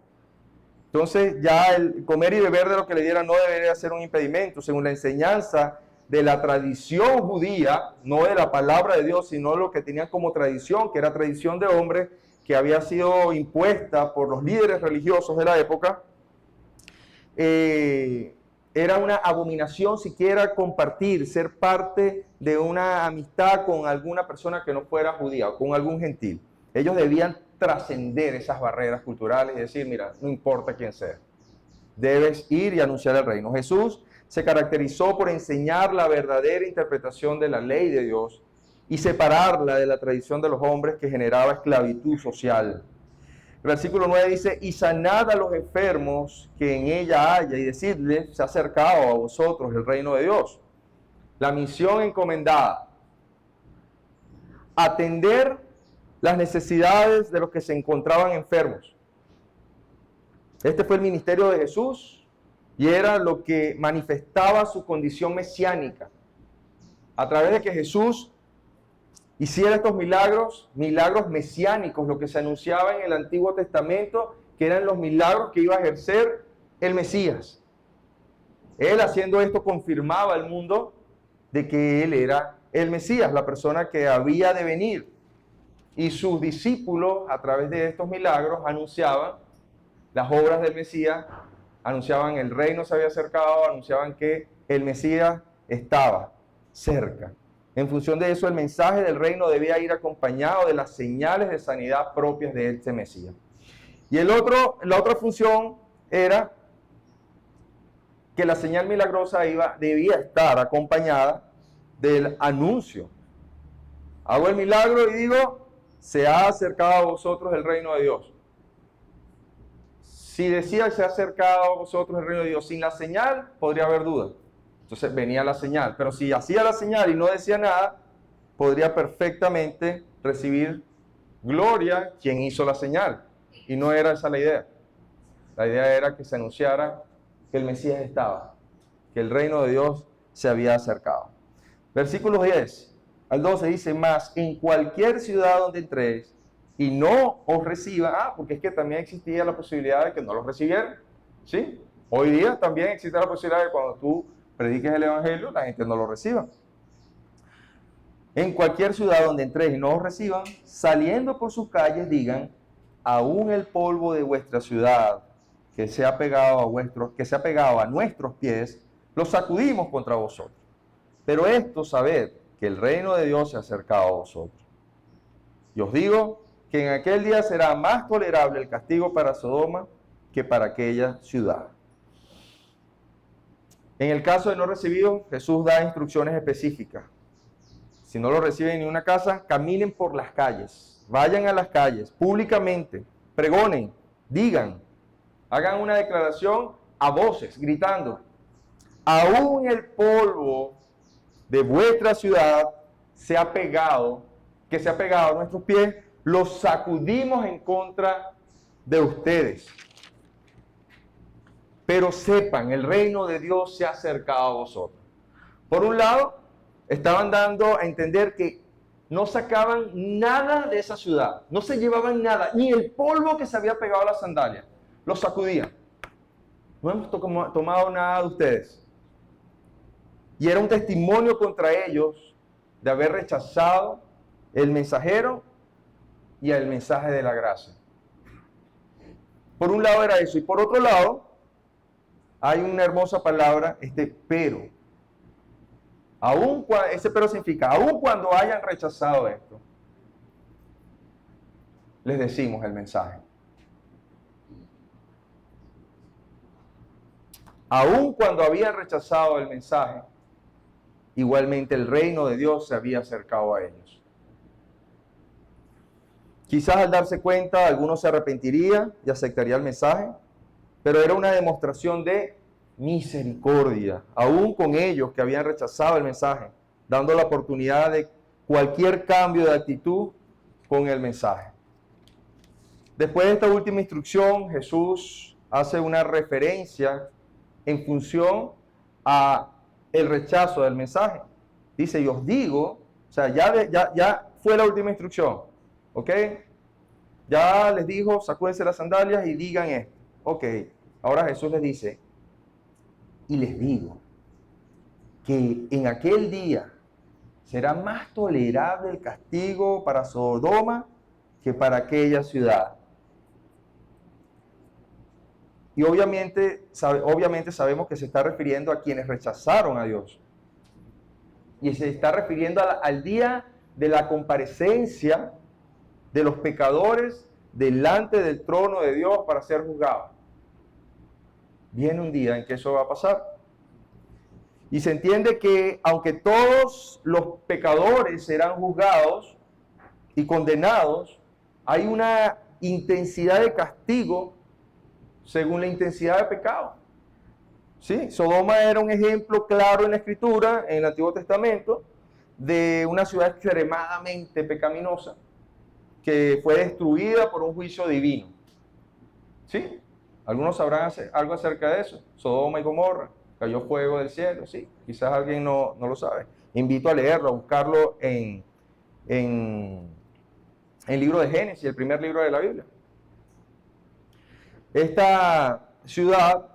Entonces ya el comer y beber de lo que le dieran no debería ser un impedimento, según la enseñanza de la tradición judía, no de la palabra de Dios, sino lo que tenían como tradición, que era tradición de hombres, que había sido impuesta por los líderes religiosos de la época. Era una abominación siquiera compartir, ser parte de una amistad con alguna persona que no fuera judía o con algún gentil. Ellos debían trascender esas barreras culturales y decir, mira, no importa quién sea, debes ir y anunciar el reino. Jesús se caracterizó por enseñar la verdadera interpretación de la ley de Dios y separarla de la tradición de los hombres que generaba esclavitud social. El versículo 9 dice, y sanad a los enfermos que en ella haya, y decidles, se ha acercado a vosotros el reino de Dios. La misión encomendada, atender las necesidades de los que se encontraban enfermos. Este fue el ministerio de Jesús y era lo que manifestaba su condición mesiánica. A través de que Jesús hiciera estos milagros mesiánicos, lo que se anunciaba en el Antiguo Testamento, que eran los milagros que iba a ejercer el Mesías. Él, haciendo esto, confirmaba al mundo de que él era el Mesías, la persona que había de venir. Y sus discípulos, a través de estos milagros, anunciaban las obras del Mesías, anunciaban el reino se había acercado, anunciaban que el Mesías estaba cerca. En función de eso, el mensaje del reino debía ir acompañado de las señales de sanidad propias de este Mesías. Y la otra función era que la señal milagrosa debía estar acompañada del anuncio. Hago el milagro y digo, se ha acercado a vosotros el reino de Dios. Si decía se ha acercado a vosotros el reino de Dios sin la señal, podría haber duda. Entonces venía la señal, pero si hacía la señal y no decía nada, podría perfectamente recibir gloria quien hizo la señal. Y no era esa la idea. La idea era que se anunciara que el Mesías estaba, que el reino de Dios se había acercado. Versículos 10 al 12 dice, más en cualquier ciudad donde entréis y no os reciban, porque es que también existía la posibilidad de que no los recibieran, ¿sí? Hoy día también existe la posibilidad de que cuando tú prediques el evangelio, la gente no lo reciba. En cualquier ciudad donde entréis y no os reciban, saliendo por sus calles digan, aún el polvo de vuestra ciudad que se ha pegado a nuestros pies, lo sacudimos contra vosotros. Pero esto sabed que el reino de Dios se ha acercado a vosotros. Y os digo que en aquel día será más tolerable el castigo para Sodoma que para aquella ciudad. En el caso de no recibido, Jesús da instrucciones específicas. Si no lo reciben en una casa, caminen por las calles, vayan a las calles públicamente, pregonen, digan, hagan una declaración a voces, gritando, aún el polvo de vuestra ciudad que se ha pegado a nuestros pies, los sacudimos en contra de ustedes. Pero sepan, el reino de Dios se ha acercado a vosotros. Por un lado, estaban dando a entender que no sacaban nada de esa ciudad, no se llevaban nada, ni el polvo que se había pegado a las sandalias, lo sacudían. No hemos tomado nada de ustedes. Y era un testimonio contra ellos de haber rechazado el mensajero y el mensaje de la gracia. Por un lado era eso, y por otro lado, hay una hermosa palabra, pero. Ese pero significa, aun cuando hayan rechazado esto, les decimos el mensaje. Aun cuando habían rechazado el mensaje, igualmente el reino de Dios se había acercado a ellos. Quizás al darse cuenta, algunos se arrepentiría y aceptaría el mensaje, pero era una demostración de misericordia, aún con ellos que habían rechazado el mensaje, dando la oportunidad de cualquier cambio de actitud con el mensaje. Después de esta última instrucción, Jesús hace una referencia en función a el rechazo del mensaje. Dice, y os digo, o sea, ya fue la última instrucción, ¿ok? Ya les dijo, sacúdense las sandalias y digan esto. Ok, ahora Jesús les dice, y les digo, que en aquel día será más tolerable el castigo para Sodoma que para aquella ciudad. Y obviamente sabemos que se está refiriendo a quienes rechazaron a Dios. Y se está refiriendo al día de la comparecencia de los pecadores delante del trono de Dios para ser juzgados. Viene un día en que eso va a pasar. Y se entiende que aunque todos los pecadores serán juzgados y condenados, hay una intensidad de castigo según la intensidad de pecado. ¿Sí? Sodoma era un ejemplo claro en la Escritura, en el Antiguo Testamento, de una ciudad extremadamente pecaminosa que fue destruida por un juicio divino. ¿Sí? ¿Algunos sabrán algo acerca de eso? Sodoma y Gomorra, cayó fuego del cielo, sí. Quizás alguien no lo sabe. Invito a leerlo, a buscarlo en el libro de Génesis, el primer libro de la Biblia. Esta ciudad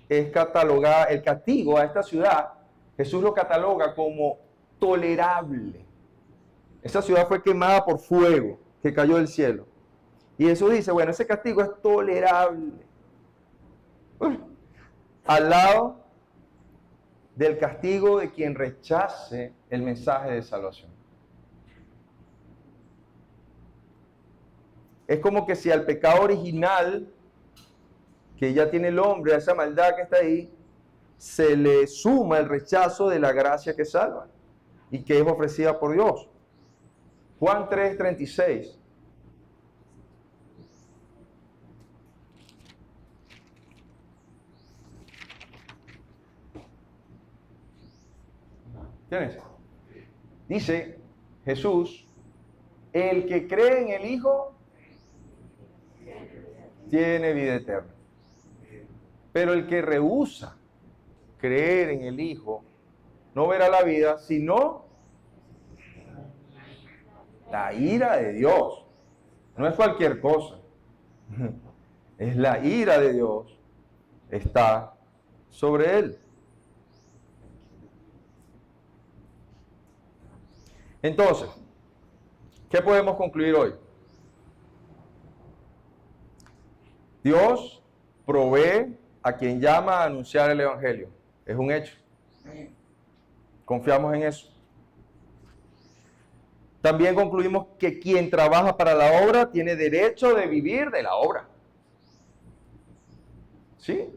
es catalogada, el castigo a esta ciudad, Jesús lo cataloga como tolerable. Esa ciudad fue quemada por fuego que cayó del cielo. Y Jesús dice, bueno, ese castigo es tolerable. Al lado del castigo de quien rechace el mensaje de salvación. Es como que si al pecado original que ya tiene el hombre, a esa maldad que está ahí, se le suma el rechazo de la gracia que salva y que es ofrecida por Dios. Juan 3:36. ¿Quién es? Dice Jesús, el que cree en el Hijo tiene vida eterna. Pero el que rehúsa creer en el Hijo no verá la vida, sino la ira de Dios. No es cualquier cosa. Es la ira de Dios. Está sobre él. Entonces, ¿qué podemos concluir hoy? Dios provee a quien llama a anunciar el Evangelio. Es un hecho. Confiamos en eso. También concluimos que quien trabaja para la obra tiene derecho de vivir de la obra. ¿Sí?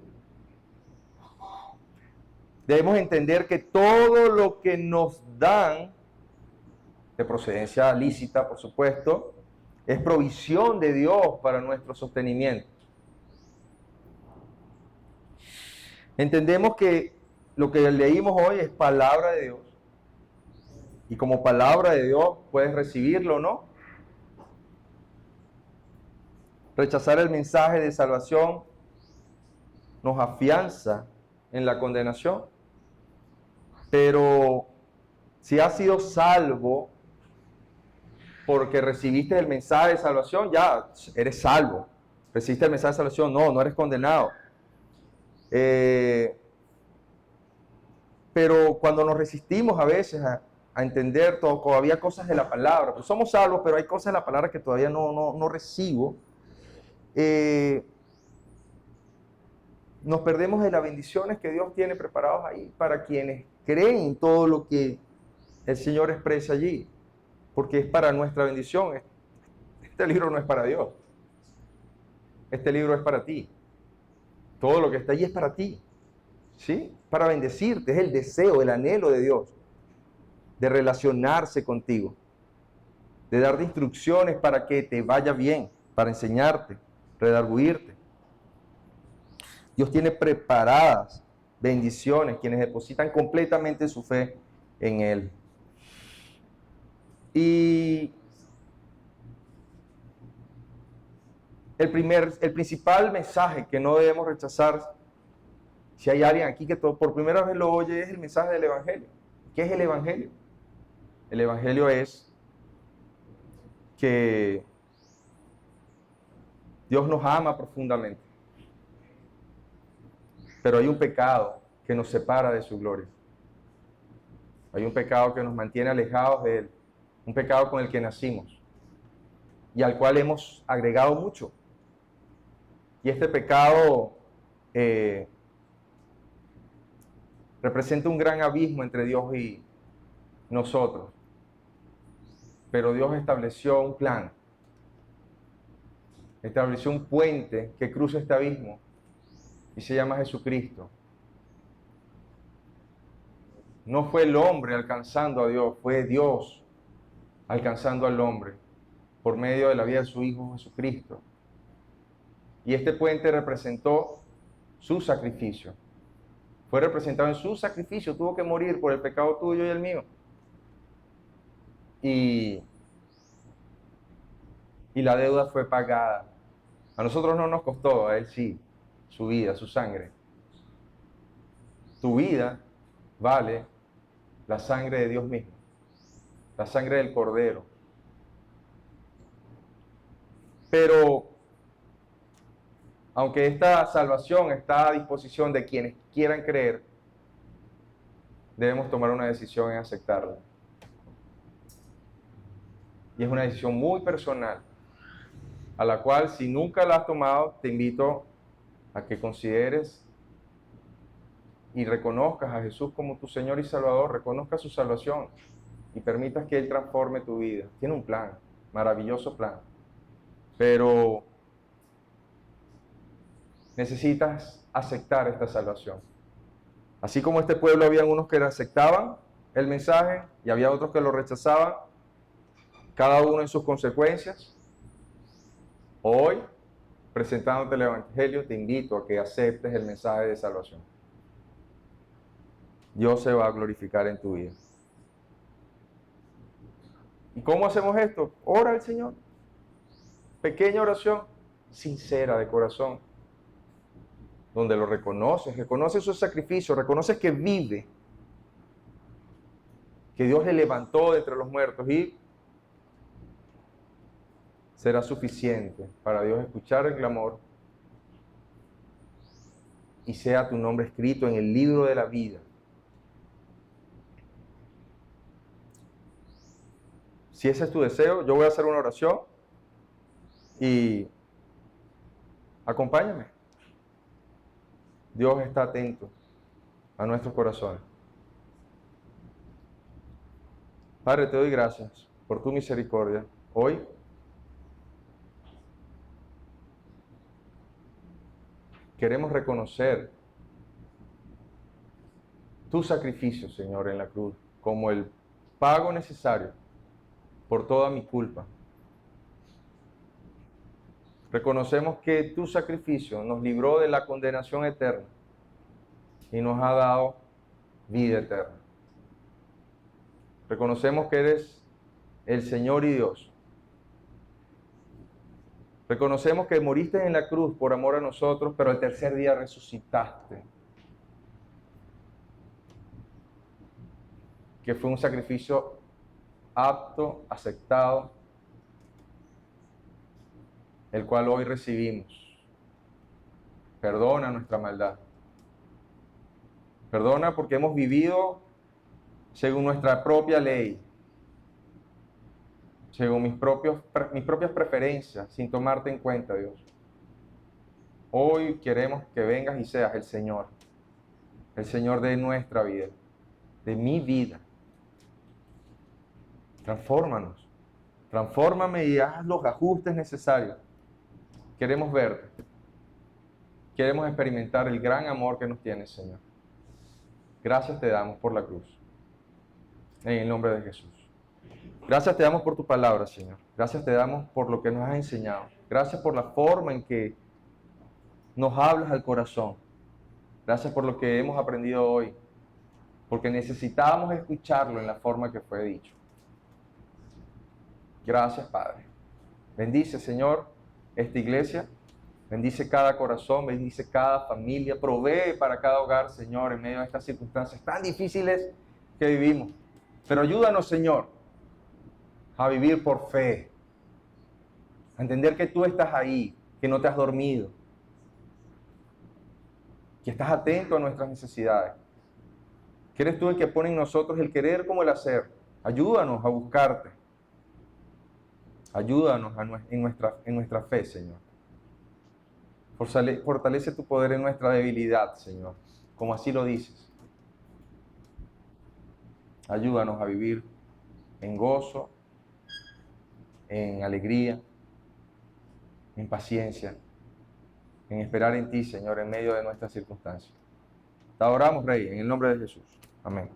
Debemos entender que todo lo que nos dan, de procedencia lícita, por supuesto, es provisión de Dios para nuestro sostenimiento. Entendemos que lo que leímos hoy es palabra de Dios. Y como palabra de Dios puedes recibirlo o no. Rechazar el mensaje de salvación nos afianza en la condenación. Pero si has sido salvo porque recibiste el mensaje de salvación, ya eres salvo. Recibiste el mensaje de salvación, no eres condenado. Pero cuando nos resistimos a veces a entender todavía cosas de la palabra, pues somos salvos, pero hay cosas de la palabra que todavía no recibo, nos perdemos de las bendiciones que Dios tiene preparadas ahí para quienes creen en todo lo que el Señor expresa allí, porque es para nuestra bendición. Este libro no es para Dios. Este libro es para ti. Todo lo que está allí es para ti. ¿Sí? Para bendecirte. Es el deseo, el anhelo de Dios de relacionarse contigo, de darte instrucciones para que te vaya bien, para enseñarte, redarguirte. Dios tiene preparadas bendiciones quienes depositan completamente su fe en Él. Y el principal mensaje que no debemos rechazar, si hay alguien aquí que por primera vez lo oye, es el mensaje del Evangelio. ¿Qué es el Evangelio? El Evangelio es que Dios nos ama profundamente, pero hay un pecado que nos separa de su gloria. Hay un pecado que nos mantiene alejados de Él, un pecado con el que nacimos y al cual hemos agregado mucho. Y este pecado representa un gran abismo entre Dios y nosotros. Pero Dios estableció un plan, estableció un puente que cruza este abismo y se llama Jesucristo. No fue el hombre alcanzando a Dios, fue Dios alcanzando al hombre por medio de la vida de su Hijo Jesucristo. Y este puente representó su sacrificio. Fue representado en su sacrificio, tuvo que morir por el pecado tuyo y el mío. Y la deuda fue pagada. A nosotros no nos costó, a Él sí, su vida, su sangre. Tu vida vale la sangre de Dios mismo, la sangre del Cordero. Pero, aunque esta salvación está a disposición de quienes quieran creer, debemos tomar una decisión en aceptarla. Y es una decisión muy personal, a la cual, si nunca la has tomado, te invito a que consideres y reconozcas a Jesús como tu Señor y Salvador, reconozcas su salvación y permitas que Él transforme tu vida. Tiene un plan, maravilloso plan, pero necesitas aceptar esta salvación. Así como este pueblo había unos que aceptaban el mensaje y había otros que lo rechazaban, cada uno en sus consecuencias. Hoy, presentándote el Evangelio, te invito a que aceptes el mensaje de salvación. Dios se va a glorificar en tu vida. ¿Y cómo hacemos esto? Ora al Señor. Pequeña oración, sincera de corazón, donde lo reconoces su sacrificio, reconoces que vive, que Dios le levantó de entre los muertos y será suficiente para Dios escuchar el clamor y sea tu nombre escrito en el libro de la vida. Si ese es tu deseo, yo voy a hacer una oración y acompáñame. Dios está atento a nuestros corazones. Padre, te doy gracias por tu misericordia. Hoy queremos reconocer tu sacrificio, Señor, en la cruz, como el pago necesario por toda mi culpa. Reconocemos que tu sacrificio nos libró de la condenación eterna y nos ha dado vida eterna. Reconocemos que eres el Señor y Dios. Reconocemos que moriste en la cruz por amor a nosotros, pero el tercer día resucitaste. Que fue un sacrificio apto, aceptado, el cual hoy recibimos. Perdona nuestra maldad. Perdona porque hemos vivido según nuestra propia ley, según mis propias preferencias, sin tomarte en cuenta, Dios. Hoy queremos que vengas y seas el Señor de nuestra vida, de mi vida. Transfórmanos Transfórmame y haz los ajustes necesarios. Queremos verte. Queremos experimentar el gran amor que nos tienes, Señor. Gracias te damos por la cruz. En el nombre de Jesús. Gracias te damos por tu palabra, Señor. Gracias te damos por lo que nos has enseñado. Gracias por la forma en que nos hablas al corazón. Gracias por lo que hemos aprendido hoy. Porque necesitábamos escucharlo en la forma que fue dicho. Gracias, Padre. Bendice, Señor, esta iglesia. Bendice cada corazón, bendice cada familia. Provee para cada hogar, Señor, en medio de estas circunstancias tan difíciles que vivimos. Pero ayúdanos, Señor, a vivir por fe. A entender que tú estás ahí, que no te has dormido. Que estás atento a nuestras necesidades. Que eres tú el que pone en nosotros el querer como el hacer. Ayúdanos a buscarte. Ayúdanos en nuestra fe, Señor. Fortalece tu poder en nuestra debilidad, Señor, como así lo dices. Ayúdanos a vivir en gozo, en alegría, en paciencia, en esperar en ti, Señor, en medio de nuestras circunstancias. Te adoramos, Rey, en el nombre de Jesús. Amén.